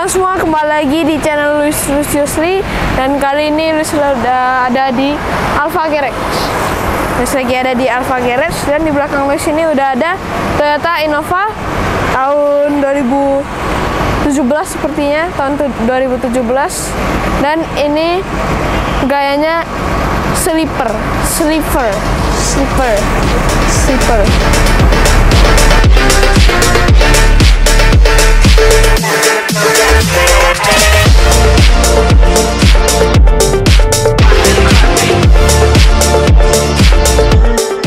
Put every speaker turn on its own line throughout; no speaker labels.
Semua kembali lagi di channel Luis Yusri, dan kali ini Luis sudah ada di Alfa Garage. Luis lagi ada di Alfa Garage, dan di belakang Luis ini udah ada Toyota Innova tahun 2017 sepertinya, tahun 2017, dan ini gayanya sleeper.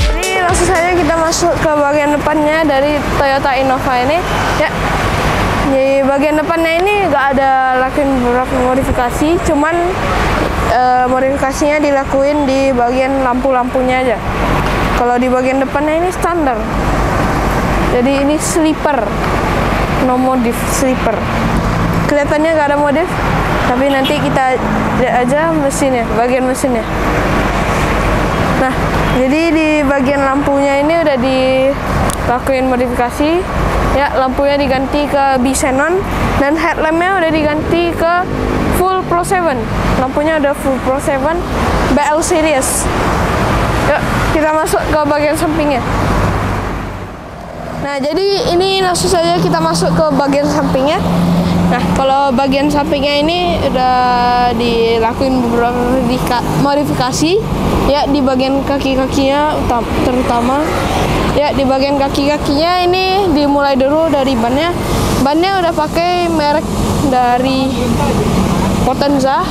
Jadi langsung saja kita masuk ke bagian depannya dari Toyota Innova ini ya. Di bagian depannya ini nggak ada lakuin beberapa modifikasi, cuman modifikasinya dilakuin di bagian lampu-lampunya aja. Kalau di bagian depannya ini standar, jadi ini sleeper, no modif, sleeper. Kelihatannya nggak ada modif, tapi nanti kita lihat aja mesinnya, bagian mesinnya. Nah, jadi di bagian lampunya ini udah dilakuin modifikasi ya, lampunya diganti ke B-Xenon, dan headlampnya udah diganti ke full Pro 7. Lampunya udah full Pro 7 BL series. Yuk, kita masuk ke bagian sampingnya. Nah, jadi ini langsung saja kita masuk ke bagian sampingnya. Nah, kalau bagian sampingnya ini udah dilakuin beberapa modifikasi ya, di bagian kaki-kakinya terutama ya. Di bagian kaki-kakinya ini dimulai dulu dari bannya. Bannya udah pakai merek dari Potenza,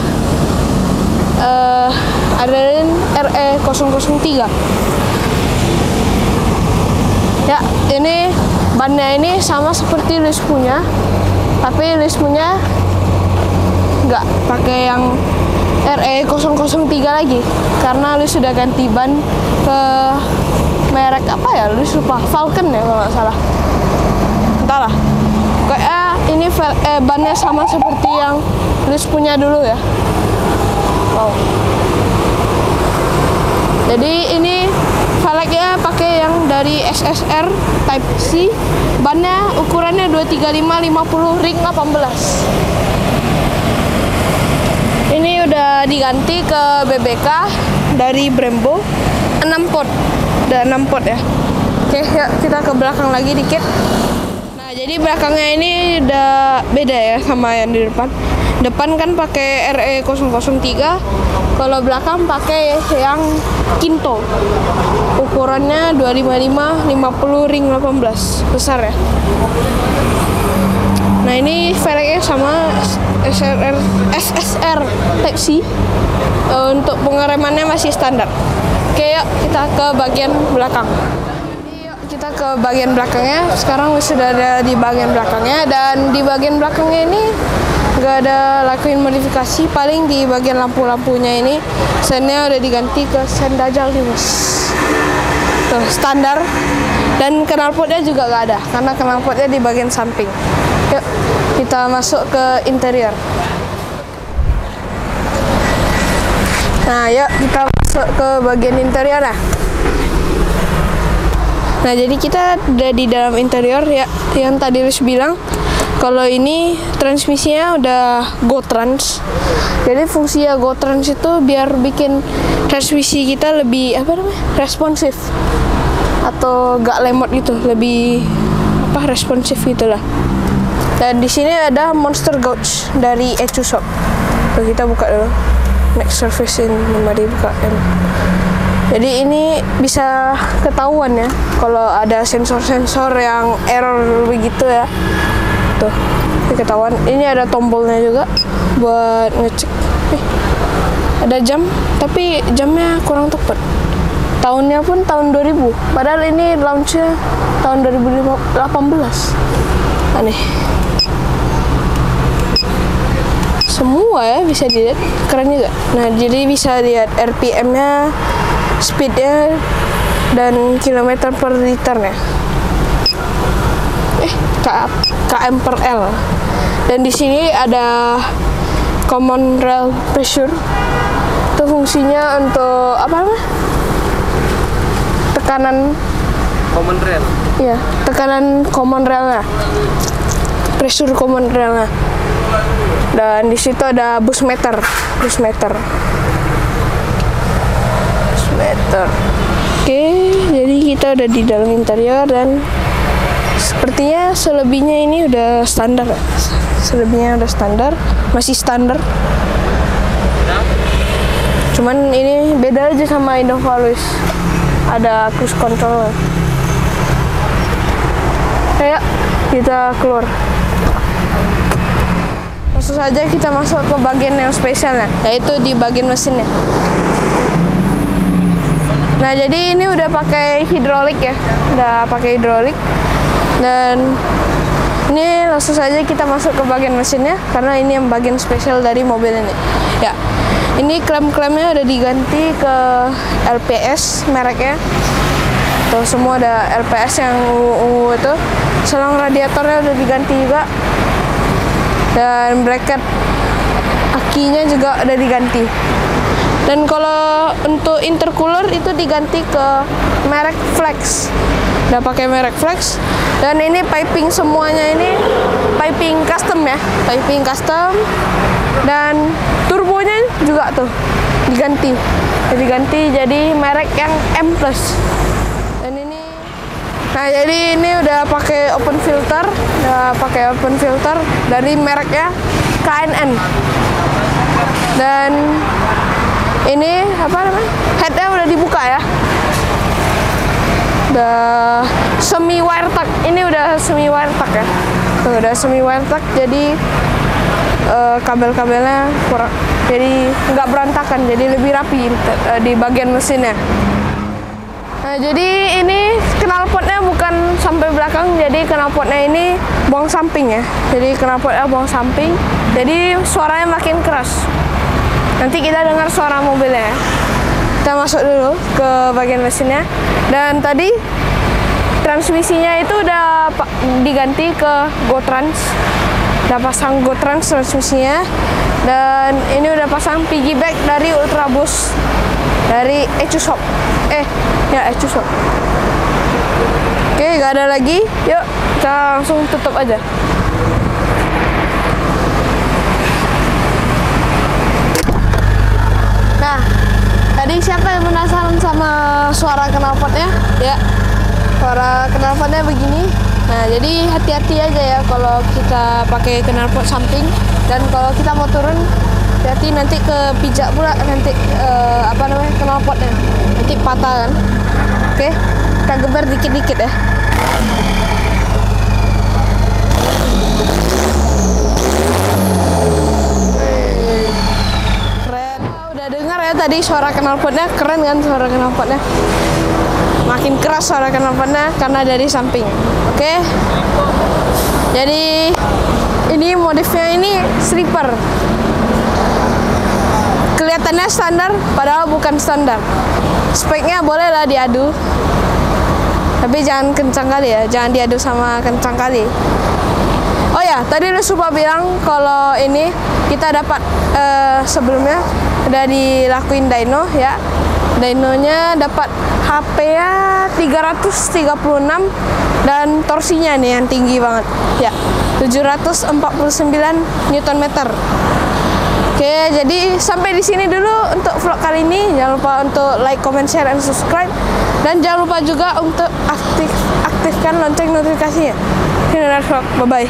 Adrenaline RE003 ya. Ini bannya ini sama seperti Luis punya, tapi Luis punya nggak pakai yang RE003 lagi, karena Luis sudah ganti ban ke merek apa ya, Luis lupa, Falcon ya kalau nggak salah, entahlah. Kayak ini bannya sama seperti yang Luis punya dulu ya. Wow. Jadi ini velgnya pakai yang dari SSR Type C. Bannya ukurannya 235/50 ring 18. Ini udah diganti ke BBK dari Brembo 6 pot. Udah 6 pot ya. Oke, yuk kita ke belakang lagi dikit. Nah, jadi belakangnya ini udah beda ya sama yang di depan. Depan kan pakai RE003, kalau belakang pakai yang Kinto. Ukurannya 255/50 ring 18, besar ya. Nah, ini velgnya sama SSR Type C. Untuk pengeremannya masih standar. Oke, yuk kita ke bagian belakang. Yuk kita ke bagian belakangnya. Sekarang sudah ada di bagian belakangnya, dan di bagian belakangnya ini nggak ada lakuin modifikasi. Paling di bagian lampu-lampunya ini sennya udah diganti ke sen Dajjal nih, Bos. Tuh, standar. Dan knalpotnya juga nggak ada, karena knalpotnya di bagian samping. Yuk kita masuk ke interior. Nah, yuk kita masuk ke bagian interior ya. Nah, jadi kita udah di dalam interior ya. Yang tadi Luis bilang, kalau ini transmisinya udah GoTrans. Jadi fungsi GoTrans itu biar bikin transmisi kita lebih responsif, atau gak lemot gitu, lebih responsif gitulah. Dan di sini ada Monster Gauge dari Ecu Shop. Tuh, kita buka dulu. Next service in memang dibuka. Jadi ini bisa ketahuan ya kalau ada sensor-sensor yang error begitu ya. Tuh, ketahuan. Ini ada tombolnya juga buat ngecek. Ada jam, tapi jamnya kurang tepat. tahunnya pun tahun 2000. Padahal ini launchnya tahun 2018. Aneh. Semua ya bisa dilihat, keren juga. Nah, jadi bisa lihat RPM-nya, speed-nya, dan kilometer per liternya. km per L. Dan di sini ada common rail pressure. Itu fungsinya untuk apa namanya? Tekanan
common rail.
Iya, tekanan common railnya. Pressure common railnya. Dan di situ ada bus meter. Oke, jadi kita udah di dalam interior dan sepertinya selebihnya ini udah standar. Masih standar. Cuman ini beda aja sama Innova Luis. Ada cruise control. Ayo, kita keluar. Langsung saja kita masuk ke bagian yang spesialnya, yaitu di bagian mesinnya. Nah, jadi ini udah pakai hidrolik ya, dan ini langsung saja kita masuk ke bagian mesinnya karena ini yang bagian spesial dari mobil ini. Ya, ini klem-klemnya udah diganti ke LPS mereknya. Tuh semua ada LPS yang ungu itu. Selang radiatornya udah diganti juga. Dan bracket akinya juga udah diganti. Dan kalau untuk intercooler itu diganti ke merek Flex. Udah pakai merek Flex. Dan ini piping semuanya ini piping custom ya, Dan turbonya juga tuh diganti jadi merek yang M+. Dan ini, nah jadi ini udah pakai open filter dari mereknya KNN. Dan ini apa namanya? Headnya udah dibuka ya. Udah semi wire tuck. Ini udah semi wire tuck ya. Tuh udah semi wire tuck, jadi kabel-kabelnya kurang, jadi nggak berantakan, jadi lebih rapi di bagian mesinnya. Nah, jadi ini knalpotnya bukan sampai belakang, jadi knalpotnya ini buang samping ya. Jadi knalpotnya buang samping, jadi suaranya makin keras. Nanti kita dengar suara mobilnya. Kita masuk dulu ke bagian mesinnya. Dan tadi transmisinya itu udah diganti ke GoTrans. Udah pasang GoTrans transmisinya. Dan ini udah pasang piggyback dari Ultraboost dari Ecushop. Ecushop. Oke, gak ada lagi. Yuk, kita langsung tutup aja. Nah, tadi siapa yang penasaran sama suara knalpotnya? Ya, suara knalpotnya begini. Nah, jadi hati-hati aja ya kalau kita pakai knalpot samping, dan kalau kita mau turun, hati-hati nanti kepijak pula nanti knalpotnya nanti patah kan. Oke, kita geber dikit-dikit ya. Keren. Udah dengar ya tadi suara knalpotnya, keren kan suara knalpotnya? Makin keras suara knalpotnya karena dari samping. Oke. Jadi ini modifnya ini slipper. Kelihatannya standar, padahal bukan standar. Speknya bolehlah diadu, tapi jangan kencang kali ya, jangan diadu sama kencang kali. Oh ya, tadi udah lupa bilang kalau ini kita dapat sebelumnya udah dilakuin dyno ya. Dynonya dapat HP-nya 336 dan torsinya nih yang tinggi banget ya, 749 Nm. Oke, jadi sampai di sini dulu untuk vlog kali ini. Jangan lupa untuk like, comment, share, dan subscribe. Dan jangan lupa juga untuk aktifkan lonceng notifikasinya. Ini adalah vlog. Bye-bye.